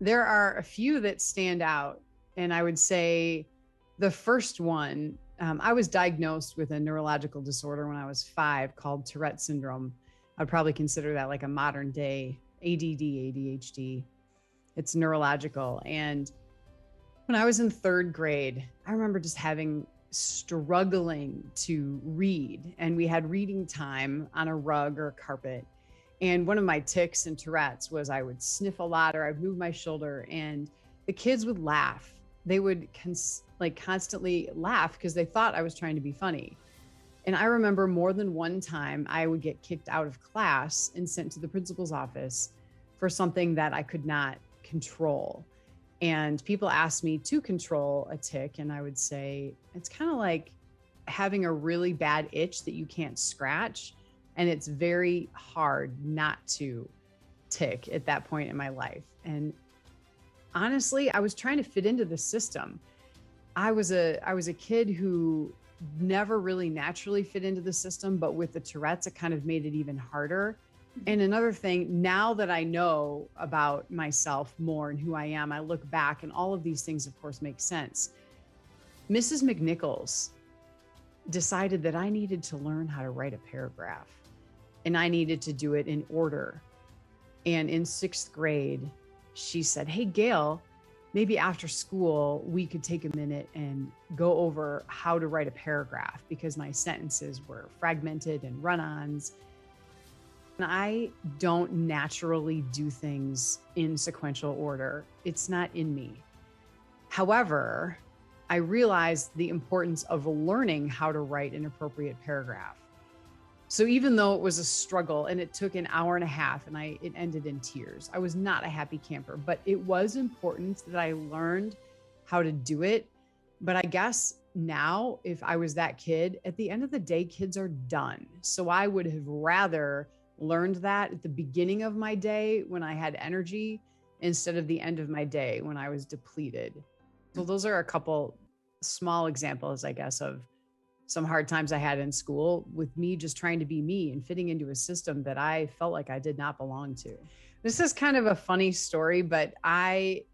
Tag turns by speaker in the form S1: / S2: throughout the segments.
S1: There are a few that stand out. And I would say the first one, I was diagnosed with a neurological disorder when I was 5 called Tourette syndrome. I'd probably consider that like a modern day ADD, ADHD. It's neurological. And when I was in 3rd grade, I remember just struggling to read. And we had reading time on a rug or a carpet. And one of my tics and Tourette's was I would sniff a lot or I'd move my shoulder and the kids would laugh. They would constantly laugh because they thought I was trying to be funny. And I remember more than one time I would get kicked out of class and sent to the principal's office for something that I could not control. And people asked me to control a tic, and I would say, it's kind of like having a really bad itch that you can't scratch. And it's very hard not to tic at that point in my life. And honestly, I was trying to fit into the system. I was a kid who never really naturally fit into the system, but with the Tourette's, it kind of made it even harder. And another thing, now that I know about myself more and who I am, I look back and all of these things, of course, make sense. Mrs. McNichols decided that I needed to learn how to write a paragraph and I needed to do it in order. And in 6th grade, she said, "Hey, Gail, maybe after school, we could take a minute and go over how to write a paragraph because my sentences were fragmented and run-ons. And I don't naturally do things in sequential order. It's not in me. However, I realized the importance of learning how to write an appropriate paragraph. So even though it was a struggle and it took an hour and a half and it ended in tears, I was not a happy camper, but it was important that I learned how to do it. But I guess now, if I was that kid, at the end of the day, kids are done. So I would have rather learned that at the beginning of my day when I had energy instead of the end of my day when I was depleted. So those are a couple small examples, I guess, of some hard times I had in school with me just trying to be me and fitting into a system that I felt like I did not belong to. This is kind of a funny story, but I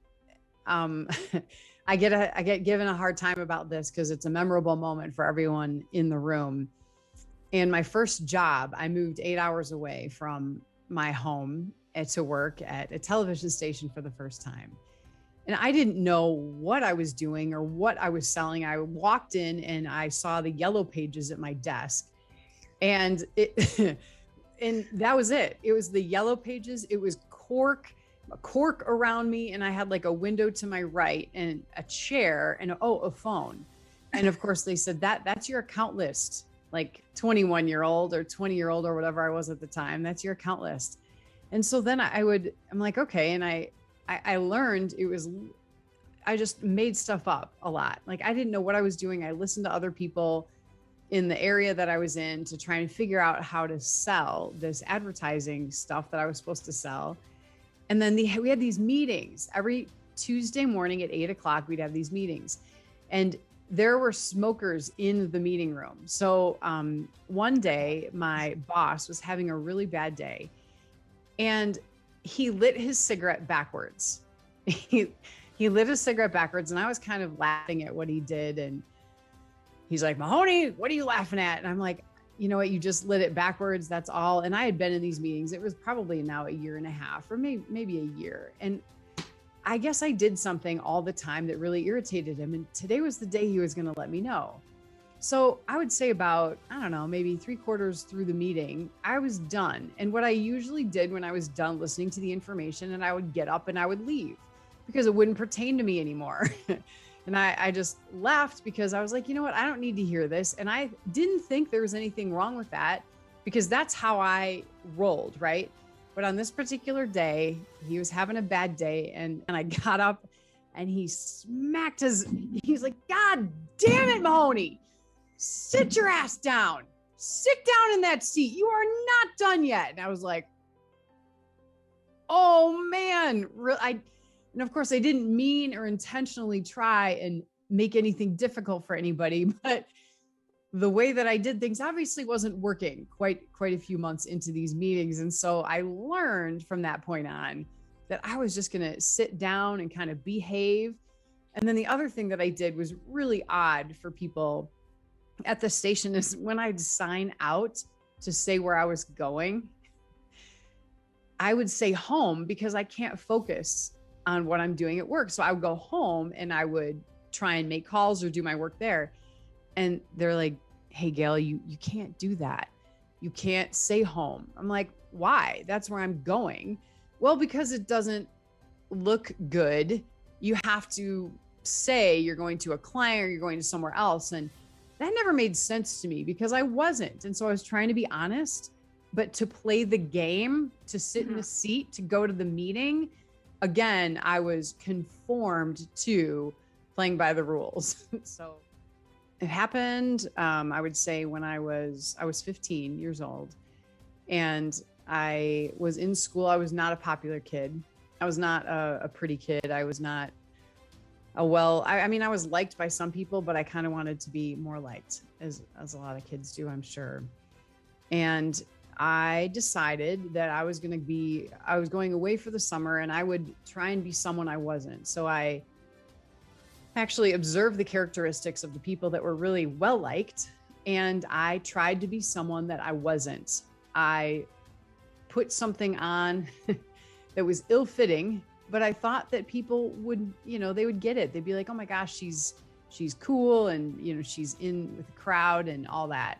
S1: get given a hard time about this because it's a memorable moment for everyone in the room. And my first job, I moved 8 hours away from my home to work at a television station for the first time. And I didn't know what I was doing or what I was selling. I walked in and I saw the yellow pages at my desk and and that was it. It was the yellow pages. It was a cork around me. And I had like a window to my right and a chair and a phone. And of course they said that's your account list. Like 21-year-old or 20-year-old or whatever I was at the time, that's your account list. And so then I'm like, okay. And I learned I just made stuff up a lot. Like I didn't know what I was doing. I listened to other people in the area that I was in to try and figure out how to sell this advertising stuff that I was supposed to sell. And then we had these meetings every Tuesday morning at 8:00. We'd have these meetings and there were smokers in the meeting room. So one day my boss was having a really bad day and he lit his cigarette backwards. He lit his cigarette backwards and I was kind of laughing at what he did. And he's like, "Mahoney, what are you laughing at?" And I'm like, "You know what? You just lit it backwards. That's all." And I had been in these meetings. It was probably now a year and a half or maybe a year. And I guess I did something all the time that really irritated him. And today was the day he was going to let me know. So I would say about, I don't know, maybe 3/4 through the meeting, I was done. And what I usually did when I was done listening to the information, and I would get up and I would leave because it wouldn't pertain to me anymore. And I just left because I was like, you know what? I don't need to hear this. And I didn't think there was anything wrong with that because that's how I rolled, right? But on this particular day, he was having a bad day and I got up and he was like, "God damn it, Mahoney, sit your ass down, sit down in that seat. You are not done yet." And I was like, oh man. And of course I didn't mean or intentionally try and make anything difficult for anybody, but the way that I did things obviously wasn't working quite a few months into these meetings. And so I learned from that point on that I was just going to sit down and kind of behave. And then the other thing that I did was really odd for people at the station is when I'd sign out to say where I was going, I would say home because I can't focus on what I'm doing at work. So I would go home and I would try and make calls or do my work there. And they're like, hey, Gail, you can't do that. You can't say home. I'm like, why? That's where I'm going. Well, because it doesn't look good. You have to say you're going to a client or you're going to somewhere else. And that never made sense to me because I wasn't. And so I was trying to be honest, but to play the game, to sit in a seat, to go to the meeting, again, I was conformed to playing by the rules. So it happened, I would say when I was 15 years old, and I was in school. I was not a popular kid. I was not a pretty kid. I was not I mean, I was liked by some people, but I kind of wanted to be more liked, as a lot of kids do, I'm sure. And I decided that I was going away for the summer and I would try and be someone I wasn't. So I actually observed the characteristics of the people that were really well liked, and I tried to be someone that I wasn't. I put something on that was ill-fitting, but I thought that people would, they would get it. They'd be like, oh my gosh, she's cool. And, she's in with the crowd and all that.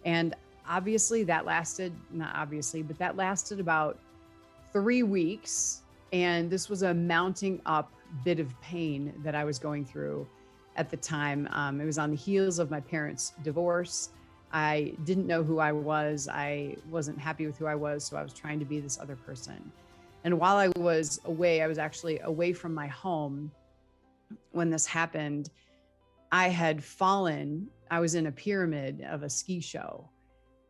S1: And obviously that lasted about 3 weeks. And this was a mounting up bit of pain that I was going through at the time. It was on the heels of my parents' divorce. I didn't know who I was. I wasn't happy with who I was. So I was trying to be this other person. And while I was away, I was actually away from my home when this happened. I had fallen. I was in a pyramid of a ski show,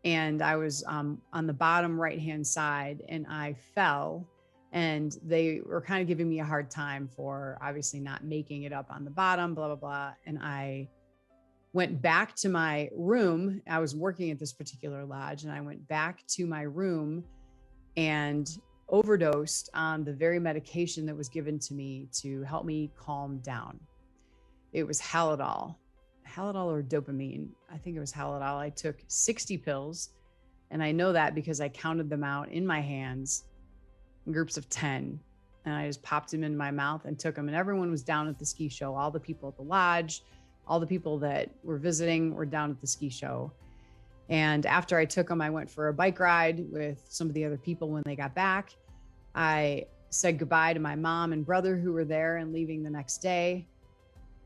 S1: and I was on the bottom right-hand side, and I fell, and they were kind of giving me a hard time for obviously not making it up on the bottom, blah, blah, blah. And I went back to my room. I was working at this particular lodge, and I went back to my room and overdosed on the very medication that was given to me to help me calm down. It was Halidol or dopamine. I think it was Halidol. I took 60 pills, and I know that because I counted them out in my hands in groups of 10, and I just popped them in my mouth and took them. And everyone was down at the ski show. All the people at the lodge, all the people that were visiting were down at the ski show. And after I took them, I went for a bike ride with some of the other people. When they got back, I said goodbye to my mom and brother who were there and leaving the next day.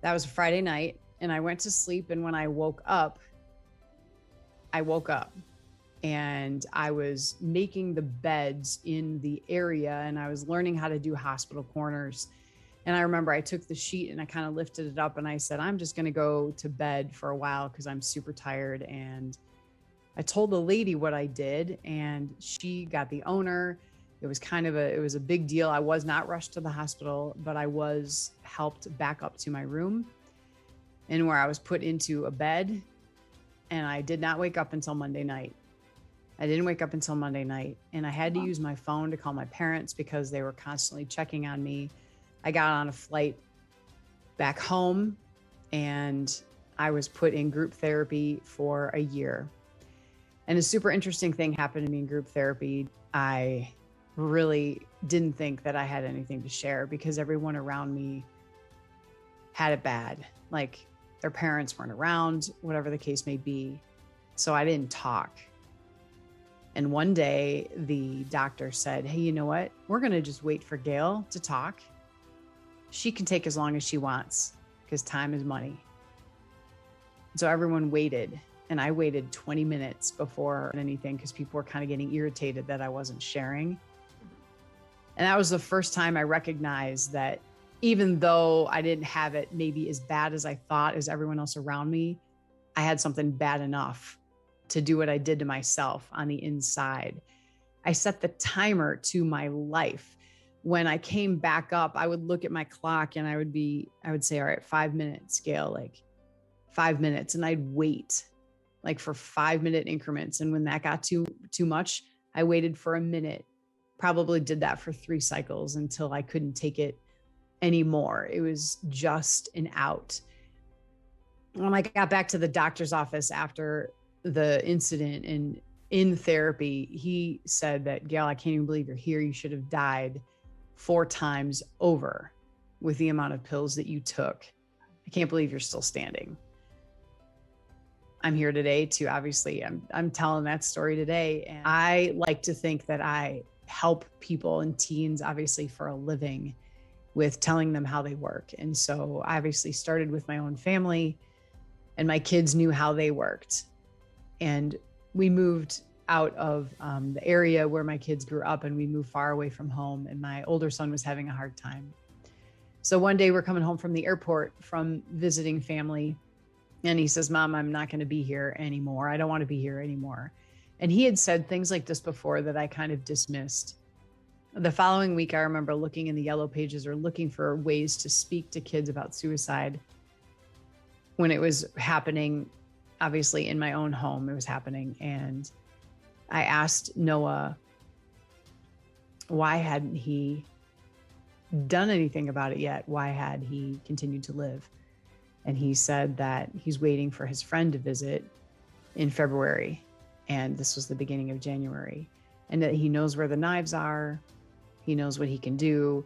S1: That was a Friday night, and I went to sleep. And when I woke up and I was making the beds in the area, and I was learning how to do hospital corners. And I remember I took the sheet and I kind of lifted it up and I said, I'm just going to go to bed for a while because I'm super tired. And I told the lady what I did, and she got the owner. It was a big deal. I was not rushed to the hospital, but I was helped back up to my room, and where I was put into a bed. And I did not wake up until Monday night. And I had to use my phone to call my parents because they were constantly checking on me. I got on a flight back home, and I was put in group therapy for a year. And a super interesting thing happened to me in group therapy. I really didn't think that I had anything to share because everyone around me had it bad. Like their parents weren't around, whatever the case may be. So I didn't talk. And one day the doctor said, hey, you know what? We're going to just wait for Gail to talk. She can take as long as she wants because time is money. So everyone waited, and I waited 20 minutes before anything because people were kind of getting irritated that I wasn't sharing. And that was the first time I recognized that even though I didn't have it maybe as bad as I thought as everyone else around me, I had something bad enough to do what I did to myself on the inside. I set the timer to my life. When I came back up, I would look at my clock and I would say, all right, 5 minutes, Gail, like 5 minutes. And I'd wait like for 5 minute increments. And when that got too much, I waited for a minute probably did that for 3 cycles until I couldn't take it anymore. It was just an out. When I got back to the doctor's office after the incident and in therapy, he said that, Gail, I can't even believe you're here. You should have died 4 times over with the amount of pills that you took. I can't believe you're still standing. I'm here today to, obviously, I'm telling that story today. And I like to think that I help people and teens, obviously, for a living with telling them how they work. And so I obviously started with my own family, and my kids knew how they worked. And we moved out of the area where my kids grew up, and we moved far away from home. And my older son was having a hard time. So one day we're coming home from the airport from visiting family, and he says, Mom, I'm not going to be here anymore. I don't want to be here anymore. And he had said things like this before that I kind of dismissed. The following week, I remember looking in the yellow pages or looking for ways to speak to kids about suicide when it was happening. Obviously in my own home, it was happening. And I asked Noah, why hadn't he done anything about it yet? Why had he continued to live? And he said that he's waiting for his friend to visit in February. And this was the beginning of January. And that he knows where the knives are. He knows what he can do.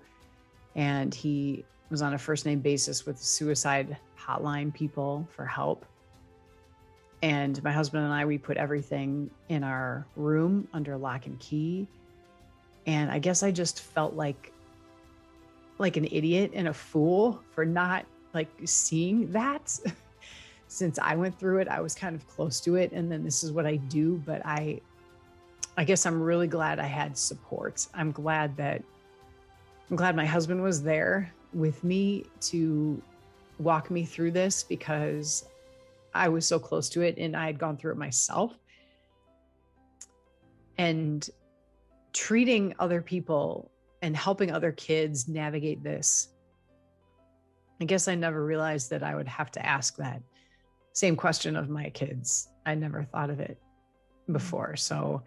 S1: And he was on a first name basis with suicide hotline people for help. And my husband and I, we put everything in our room under lock and key. And I guess I just felt like an idiot and a fool for not seeing that. Since I went through it, I was kind of close to it. And then this is what I do. But I guess I'm really glad I had support. I'm glad my husband was there with me to walk me through this, because I was so close to it and I had gone through it myself. And treating other people and helping other kids navigate this, I guess I never realized that I would have to ask that same question of my kids. I never thought of it before. So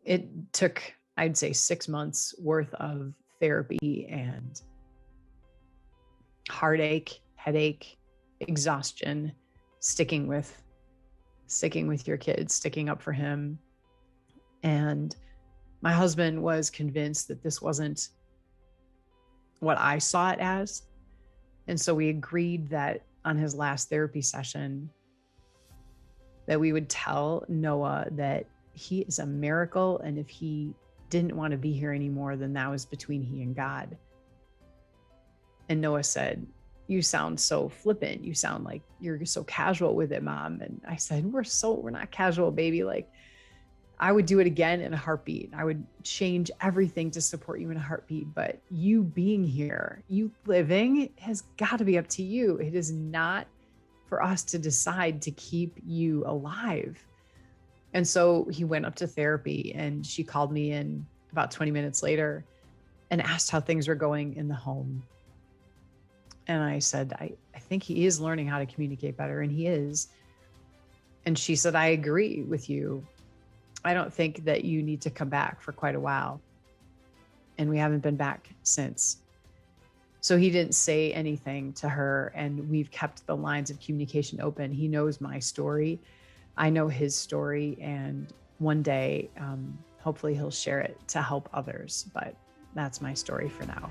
S1: it took, I'd say, 6 months worth of therapy and heartache, headache, exhaustion, sticking with your kids, sticking up for him. And my husband was convinced that this wasn't what I saw it as. And so we agreed that on his last therapy session, that we would tell Noah that he is a miracle. And if he didn't want to be here anymore, then that was between he and God. And Noah said, you sound so flippant. You sound like you're so casual with it, Mom. And I said, we're not casual, baby. I would do it again in a heartbeat. I would change everything to support you in a heartbeat. But you being here, you living, has got to be up to you. It is not for us to decide to keep you alive. And so he went up to therapy, and she called me in about 20 minutes later and asked how things were going in the home. And I said, I think he is learning how to communicate better, and he is. And she said, I agree with you. I don't think that you need to come back for quite a while. And we haven't been back since. So he didn't say anything to her, and we've kept the lines of communication open. He knows my story. I know his story, and one day, hopefully he'll share it to help others. But that's my story for now.